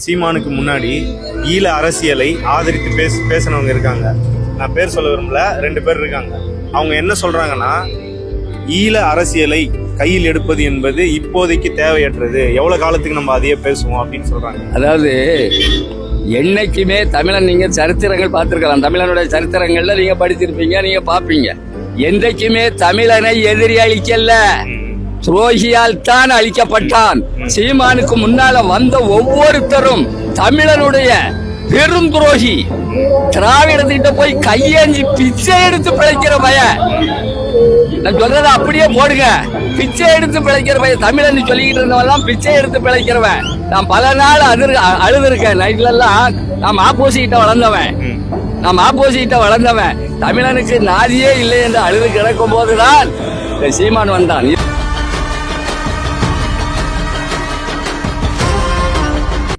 சீமானுக்கு முன்னாடி ஈழ அரசியலை ஆதரித்து பேசினவங்க இருக்காங்க. நான் பேர் சொல்ல விரும்பல, 2 பேர் இருக்காங்க. அவங்க என்ன சொல்றாங்கன்னா, ஈழ அரசியலை கையில் எடுப்பது என்பது இப்போதைக்கு தேவையற்றது, எவ்வளவு காலத்துக்கு நம்ம அதையே பேசுவோம் அப்படின்னு சொல்றாங்க. அதாவது என்னைக்குமே தமிழன், நீங்க சரித்திரங்கள் பார்த்திருக்கலாம், தமிழனுடைய சரித்திரங்கள்ல நீங்க படிச்சிருப்பீங்க, நீங்க பாப்பீங்க. என்றைக்குமே தமிழனை எதிரி அழிக்கல, துரோகியால் தான் அழிக்கப்பட்டான். சீமானுக்கு முன்னால வந்த ஒவ்வொருத்தரும் தமிழனுடைய பெரும் துரோகி. திராவிடத்திட்ட போய் கையேஞ்சி பிச்சை எடுத்து பிழைக்கிற பையன். நான் சொல்றத அப்படியே போடுங்க, பிச்சை எடுத்து பிழைக்கிற பையன். தமிழன் சொல்லிக்கிட்டு இருந்தவன் பிச்சை எடுத்து பிழைக்கிறவன். நான் பல நாள் அழுதுருக்கேன். நைட்ல எல்லாம் நாம் ஆப்போசிட்ட வளர்ந்தவன். தமிழனுக்கு நாதியே இல்லை என்று அழுது கிடக்கும் போதுதான் சீமான் வந்தான்.